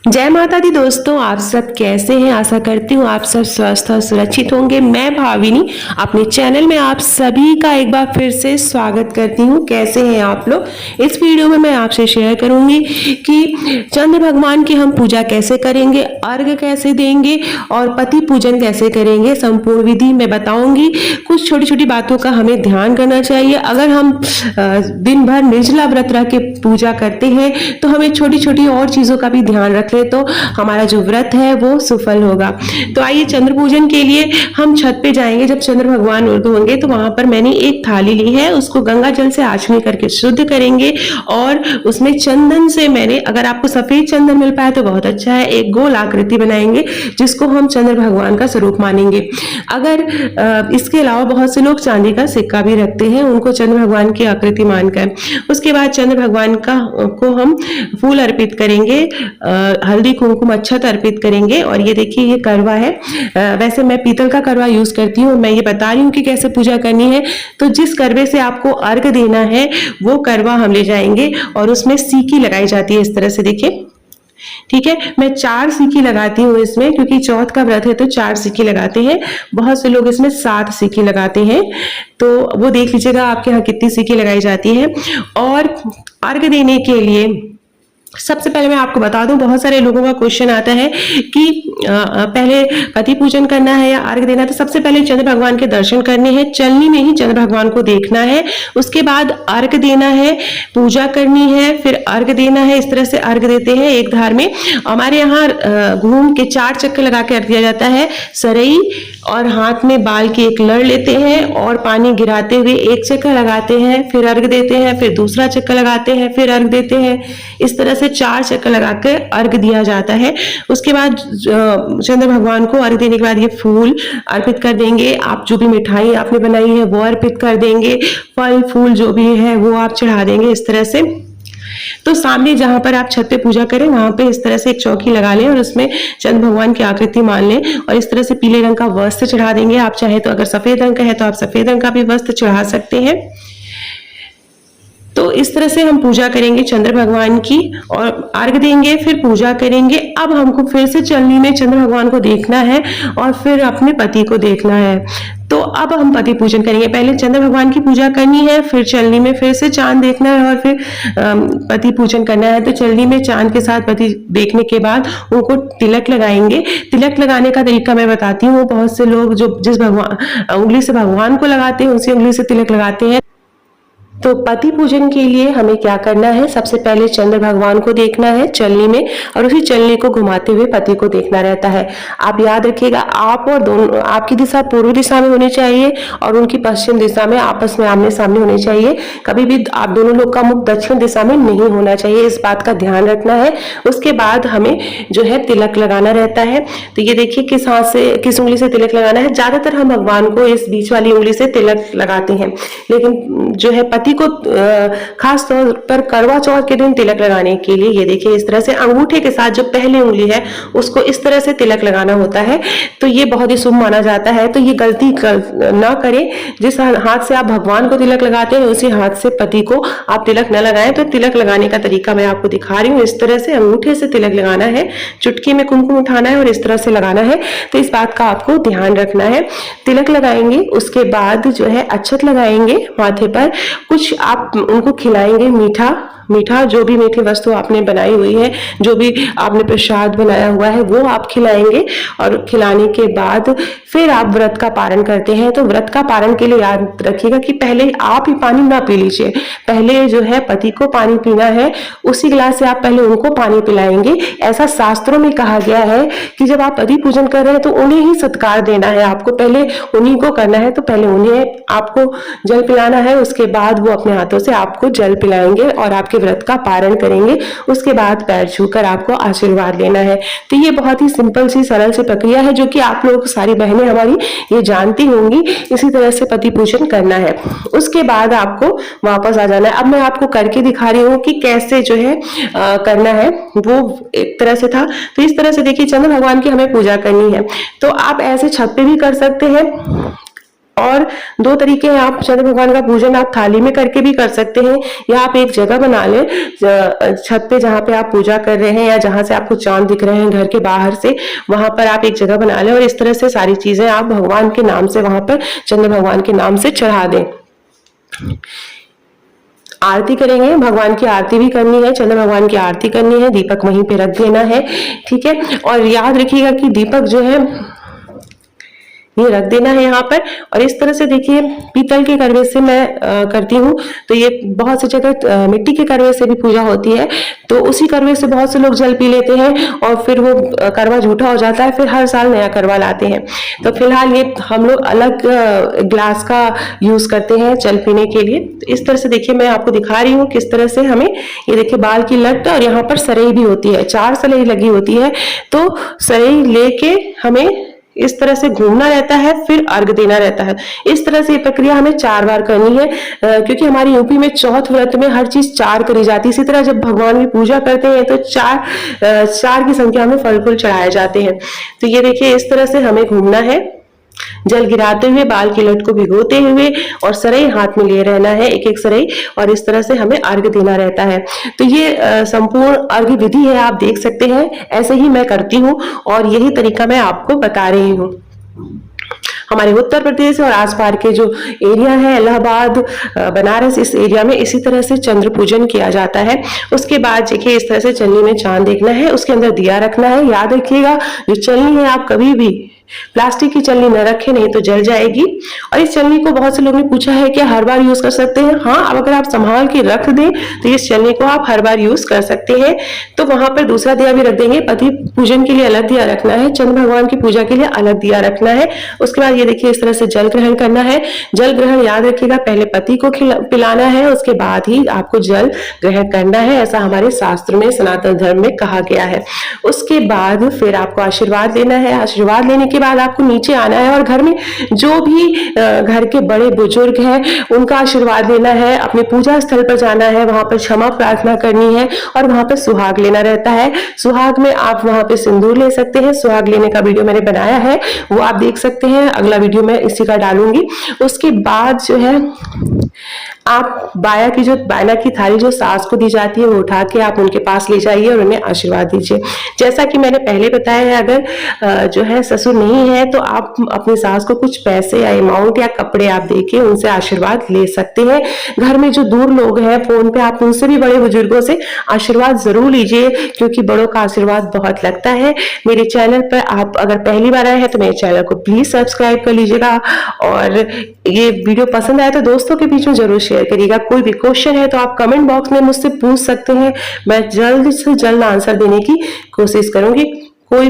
जय माता दी दोस्तों, आप सब कैसे हैं। आशा करती हूँ आप सब स्वस्थ और सुरक्षित होंगे। मैं भाविनी अपने चैनल में आप सभी का एक बार फिर से स्वागत करती हूँ। कैसे हैं आप लोग। इस वीडियो में मैं आपसे शेयर करूंगी कि चंद्र भगवान की हम पूजा कैसे करेंगे, अर्घ कैसे देंगे और पति पूजन कैसे करेंगे। संपूर्ण विधि मैं बताऊंगी। कुछ छोटी छोटी बातों का हमें ध्यान करना चाहिए। अगर हम दिन भर निर्जला व्रत रह के पूजा करते हैं तो हमें छोटी छोटी और चीजों का भी ध्यान रख ले तो हमारा जो व्रत है वो सफल होगा। तो आइए, चंद्र पूजन के लिए हम छत पे जाएंगे। जब चंद्र भगवान उर्दू होंगे तो वहां पर मैंने एक थाली ली है, उसको गंगा जल से आचमन करके शुद्ध करेंगे और उसमें चंदन से मैंने, अगर आपको सफेद चंदन मिल पाए तो बहुत अच्छा है, एक गोल आकृति बनाएंगे जिसको हम चंद्र भगवान का स्वरूप मानेंगे। अगर इसके अलावा बहुत से लोग चांदी का सिक्का भी रखते हैं, उनको चंद्र भगवान की आकृति मानकर। उसके बाद चंद्र भगवान को हम फूल अर्पित करेंगे, हल्दी कुमकुम अक्षत अर्पित करेंगे। और ये देखिए, ये करवा है। वैसे मैं पीतल का करवा यूज करती हूँ। मैं ये बता रही हूँ कि कैसे पूजा करनी है। तो जिस करवे से आपको अर्घ देना है वो करवा हम ले जाएंगे और उसमें सीकी लगाई जाती है। इस तरह से देखिए, ठीक है। मैं 4 सीकी लगाती हूँ इसमें, क्योंकि चौथ का व्रत है तो 4 सीकी लगाते हैं। बहुत से लोग इसमें 7 सीकी लगाते हैं, तो वो देख लीजिएगा आपके यहाँ कितनी सीकी लगाई जाती है। और अर्घ देने के लिए सबसे पहले मैं आपको बता दूं, बहुत सारे लोगों का क्वेश्चन आता है कि पहले पति पूजन करना है या अर्घ देना। तो सबसे पहले चंद्र भगवान के दर्शन करने हैं, चलनी में ही चंद्र भगवान को देखना है। उसके बाद अर्घ देना है, पूजा करनी है, फिर अर्घ देना है। इस तरह से अर्घ देते हैं एक धार में। हमारे यहाँ घूम के 4 चक्कर लगा के अर्घ दिया जाता है। सरई और हाथ में बाल की एक लड़ लेते हैं और पानी गिराते हुए एक चक्कर लगाते हैं, फिर अर्घ देते हैं, फिर दूसरा चक्कर लगाते हैं, फिर अर्घ देते हैं। इस तरह से 4 चक्कर लगाकर अर्घ दिया जाता है। उसके बाद चंद्र भगवान को अर्घ देने के बाद ये फूल अर्पित कर देंगे। आप जो भी मिठाई आपने बनाई है वो अर्पित कर देंगे। फल फूल जो भी है वो आप चढ़ा देंगे इस तरह से। तो सामने जहां पर आप छत पे पूजा करें वहां पे इस तरह से एक चौकी लगा लें और उसमें चंद्र भगवान की आकृति मान लें और इस तरह से पीले रंग का वस्त्र चढ़ा देंगे। आप चाहे तो, अगर सफेद रंग का है तो आप सफेद रंग का भी वस्त्र चढ़ा सकते हैं। तो इस तरह से हम पूजा करेंगे चंद्र भगवान की और अर्घ देंगे, फिर पूजा करेंगे। अब हमको फिर से चलनी में चंद्र भगवान को देखना है और फिर अपने पति को देखना है। तो अब हम पति पूजन करेंगे। पहले चंद्र भगवान की पूजा करनी है, फिर चलनी में फिर से चांद देखना है और फिर पति पूजन करना है। तो चलनी में चांद के साथ पति देखने के बाद उनको तिलक लगाएंगे। तिलक लगाने का तरीका मैं बताती हूँ। बहुत से लोग जो जिस भगवान उंगली से भगवान को लगाते हैं उसी उंगली से तिलक लगाते हैं। तो पति पूजन के लिए हमें क्या करना है, सबसे पहले चंद्र भगवान को देखना है चलनी में और उसी चलनी को घुमाते हुए पति को देखना रहता है। आप याद रखिएगा, आप और दोनों, आपकी दिशा पूर्व दिशा में होनी चाहिए और उनकी पश्चिम दिशा में आपस में आमने सामने होने चाहिए। कभी भी आप दोनों लोग का मुख दक्षिण दिशा में नहीं होना चाहिए, इस बात का ध्यान रखना है। उसके बाद हमें जो है तिलक लगाना रहता है। तो ये देखिए किस हाथ से, किस उंगली से तिलक लगाना है। ज्यादातर हम भगवान को इस बीच वाली उंगली से तिलक लगाते हैं, लेकिन जो है पति को खास तौर पर करवा चौथ के दिन तिलक लगाने के लिए ये देखिए इस तरह से अंगूठे के साथ जो पहली उंगली है उसको इस तरह से तिलक लगाना होता है। तो ये बहुत ही शुभ माना जाता है। तो ये गलती ना करें। जिस हाथ से आप भगवान को तिलक लगाते हैं उसी हाथ से पति को आप तिलक न लगाएं। तो तिलक लगाने का तरीका मैं आपको दिखा रही हूँ। इस तरह से अंगूठे से तिलक लगाना है, चुटकी में कुमकुम उठाना है और इस तरह से लगाना है। तो इस बात का आपको ध्यान रखना है। तिलक लगाएंगे, उसके बाद जो है अक्षत लगाएंगे माथे पर। कुछ आप उनको खिलाएंगे मीठा मीठा, जो भी मीठी वस्तु आपने बनाई हुई है, जो भी आपने प्रसाद बनाया हुआ है वो आप खिलाएंगे। और खिलाने के बाद फिर आप व्रत का पारण करते हैं। तो व्रत का पारण के लिए याद रखिएगा कि पहले आप ही पानी ना पी लीजिए, पहले जो है पति को पानी पीना है। उसी गिलास से आप पहले उनको पानी पिलाएंगे। ऐसा शास्त्रों में कहा गया है कि जब आप पति पूजन कर रहे हैं तो उन्हें ही सत्कार देना है, आपको पहले उन्हीं को करना है। तो पहले उन्हें आपको जल पिलाना है, उसके बाद वो अपने हाथों से आपको जल पिलाएंगे और आपके व्रत का पारण करेंगे। उसके बाद पैर छूकर आपको आशीर्वाद लेना है। तो ये बहुत ही सिंपल सी सरल सी प्रक्रिया है जो कि आप लोग सारी बहनें हमारी ये जानती होंगी। इसी तरह से पति पूजन करना है। उसके बाद आपको वापस आ जाना है। अब मैं आपको करके दिखा रही हूँ कि कैसे जो है करना है। वो एक तरह से था। तो इस तरह से देखिए चंद्र भगवान की हमें पूजा करनी है। तो आप ऐसे छत पे भी कर सकते हैं और दो तरीके हैं, आप चंद्र भगवान का पूजन आप थाली में करके भी कर सकते हैं, या आप एक जगह बना लें छत पे जहाँ पे आप पूजा कर रहे हैं या जहाँ से आपको चांद दिख रहे हैं घर के बाहर से, वहां पर आप एक जगह बना लें और इस तरह से सारी चीजें आप भगवान के नाम से वहां पर चंद्र भगवान के नाम से चढ़ा दें। आरती करेंगे, भगवान की आरती भी करनी है, चंद्र भगवान की आरती करनी है, दीपक वहीं पे रख देना है, ठीक है। और याद रखिएगा कि दीपक जो है ये रख देना है यहाँ पर। और इस तरह से देखिए पीतल के करवे से मैं करती हूँ, तो ये बहुत सी जगह मिट्टी के करवे से भी पूजा होती है, तो उसी करवे से बहुत से लोग जल पी लेते हैं और फिर वो करवा झूठा हो जाता है, फिर हर साल नया करवा लाते हैं। तो फिलहाल ये हम लोग अलग ग्लास का यूज करते हैं जल पीने के लिए। तो इस तरह से देखिए मैं आपको दिखा रही हूँ किस तरह से हमें, ये देखिए बाल की लट और यहाँ पर सरई भी होती है, 4 सरई लगी होती है, तो सरई लेके हमें इस तरह से घूमना रहता है, फिर अर्घ देना रहता है। इस तरह से ये प्रक्रिया हमें 4 बार करनी है, क्योंकि हमारी यूपी में चौथ व्रत में हर चीज 4 करी जाती है। इसी तरह जब भगवान की पूजा करते हैं तो 4 की संख्या में फल फूल चढ़ाए जाते हैं। तो ये देखिए इस तरह से हमें घूमना है, जल गिराते हुए, बाल की लट को भिगोते हुए और सरई हाथ में लिए रहना है, एक एक सरई, और इस तरह से हमें अर्घ देना रहता है। तो ये संपूर्ण अर्घ विधि है, आप देख सकते हैं, ऐसे ही मैं करती हूँ और यही तरीका मैं आपको बता रही हूँ। हमारे उत्तर प्रदेश और आसपास के जो एरिया है, इलाहाबाद, बनारस, इस एरिया में इसी तरह से चंद्र पूजन किया जाता है। उसके बाद देखिए इस तरह से चलनी में चांद देखना है, उसके अंदर दिया रखना है। याद रखिएगा जो चलनी है आप कभी भी प्लास्टिक की चलनी न रखें, नहीं तो जल जाएगी। और इस चलनी को बहुत से लोगों ने पूछा है कि हर बार यूज कर सकते हैं। हाँ, अब अगर आप संभाल के रख दें तो इस चलनी को आप हर बार यूज कर सकते हैं। तो वहां पर दूसरा दिया भी रख देंगे, पति पूजन के लिए अलग दिया रखना है, चंद्र भगवान की पूजा के लिए अलग दिया रखना है। उसके बाद ये देखिए इस तरह से जल ग्रहण करना है। जल ग्रहण याद रखिएगा पहले पति को पिलाना है, उसके बाद ही आपको जल ग्रहण करना है, ऐसा हमारे शास्त्र में, सनातन धर्म में कहा गया है। उसके बाद फिर आपको आशीर्वाद लेना है। आशीर्वाद लेने के बाद आपको नीचे आना है और घर में जो भी घर के बड़े बुजुर्ग हैं उनका आशीर्वाद लेना है। अपने पूजा स्थल पर जाना है, वहां पर क्षमा प्रार्थना करनी है और वहां पर सुहाग लेना रहता है। सुहाग में आप वहां पे सिंदूर ले सकते हैं। सुहाग लेने का वीडियो मैंने बनाया है, वो आप देख सकते हैं, अगला वीडियो मैं इसी का डालूंगी। उसके बाद जो है आप बायना की थाली जो सास को दी जाती है वो उठा के आप उनके पास ले जाइए और उन्हें आशीर्वाद दीजिए। जैसा कि मैंने पहले बताया है, अगर जो है ससुर नहीं है तो आप अपनी सास को कुछ पैसे या अमाउंट या कपड़े आप देके उनसे आशीर्वाद ले सकते हैं। घर में जो दूर लोग हैं फोन पे आप उनसे भी, बड़े बुजुर्गों से आशीर्वाद जरूर लीजिए, क्योंकि बड़ों का आशीर्वाद बहुत लगता है। मेरे चैनल पर आप अगर पहली बार आए हैं तो मेरे चैनल को प्लीज सब्सक्राइब कर लीजिएगा और ये वीडियो पसंद आए तो दोस्तों के बीच में जरूर शेयर करिएगा। कोई भी क्वेश्चन है तो आप कमेंट बॉक्स में मुझसे पूछ सकते हैं, मैं जल्द से जल्द आंसर देने की कोशिश करूंगी। कोई भी